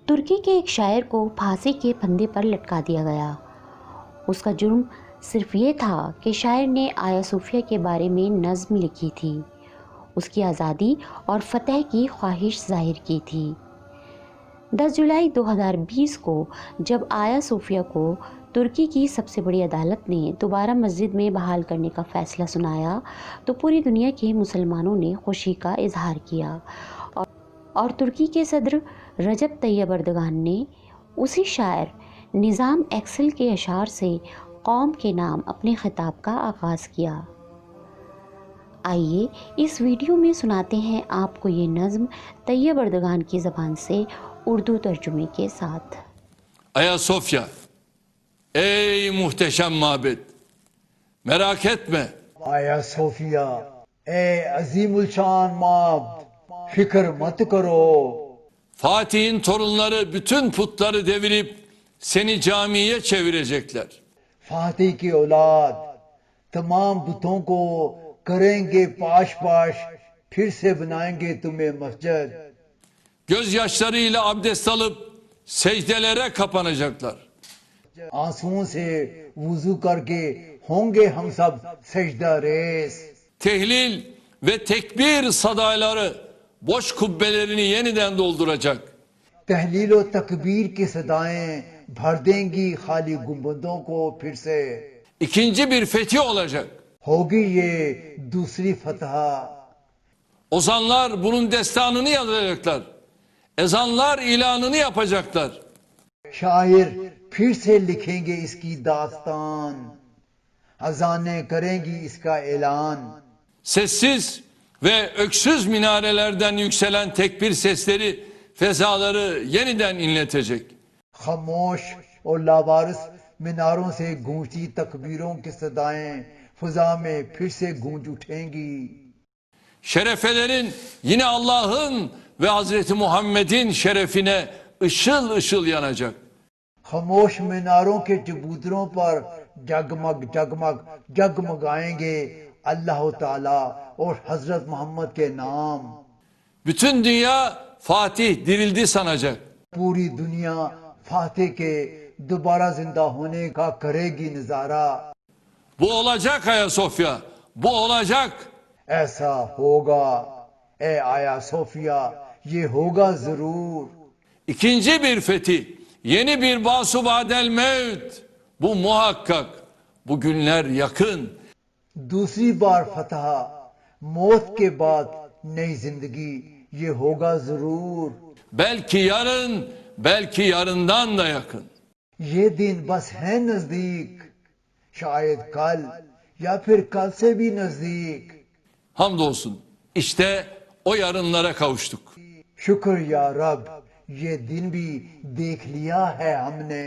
तुर्की के एक शायर को फांसी के फंदे पर लटका दिया गया। उसका जुर्म सिर्फ ये था कि शायर ने आया सूफिया के बारे में नज़्म लिखी थी, उसकी आज़ादी और फतह की ख्वाहिश जाहिर की थी। 10 जुलाई 2020 को जब आया सूफिया को तुर्की की सबसे बड़ी अदालत ने दोबारा मस्जिद में बहाल करने का फ़ैसला सुनाया तो पूरी दुनिया के मुसलमानों ने खुशी का इजहार किया और तुर्की के सदर रजब तैयब अर्दगान ने उसी शायर निज़ाम एक्सल के अशार से कौम के नाम अपने खिताब का आगाज़ किया। आइए इस वीडियो में सुनाते हैं आपको ये नज़्म तैयब अर्दगान की ज़बान से उर्दू तर्जुमे के साथ। Ayasofya, ey muhteşem mabet, merak etme. Ayasofya, ey azimulşan mabd, fikir mat karo. Fatih'in torunları bütün putları devirip seni camiye çevirecekler. Fatih की औलाद तमाम बुतों को करेंगे पाश पाश, फिर से बनाएंगे तुम्हें मस्जिद। Gözyaşlarıyla abdest alıp secdelere kapanacaklar. आंसुओं से वुजू करके होंगे हम सब सजदा रेस। Tehlil ve tekbir sadaları boş kubbelerini yeniden dolduracak. तहलील व तकबीर की सदाएं भर देंगी खाली गुंबदों को फिर से। İkinci bir fethi olacak. होगी ये दूसरी फतह। Ozanlar bunun destanını yazacaklar. Ezanlar ilanını yapacaklar. शायर फिर से लिखेंगे इसकी दास्तान, अजानें करेंगी इसका ऐलान। Sessiz ve öksüz minarelerden yükselen tekbir sesleri fezaları yeniden inletecek. खामोश और लावारिस मीनारों से गूंजती तकबीरों की सदाएं फिजा में फिर से गूंज उठेंगी। Şerefelerin yine Allah'ın ve Hazreti Muhammed'in şerefine ışıl ışıl yanacak. खामोश मीनारों के चबूतरों पर जगमग जगमग जगमगाएंगे अल्लाह ताला और हजरत मोहम्मद के नाम। Bütün dünya Fatih dirildi sanacak. पूरी दुनिया फातिह के दोबारा जिंदा होने का करेगी नजारा। Bu olacak Ayasofya, bu olacak. ऐसा होगा ए आया सोफिया, ये होगा जरूर। İkinci bir fetih, yeni bir basubadel mevt. Bu muhakkak, bu günler yakın. दूसरी बार फतह, मौत के बाद नई जिंदगी, ये होगा जरूर। Belki yarın, belki yarından da yakın. ये दिन बस है नजदीक, शायद कल या फिर कल से भी नजदीक। Hamdolsun, işte o yarınlara kavuştuk. शुक्र या रब, ये दिन भी देख लिया है हमने।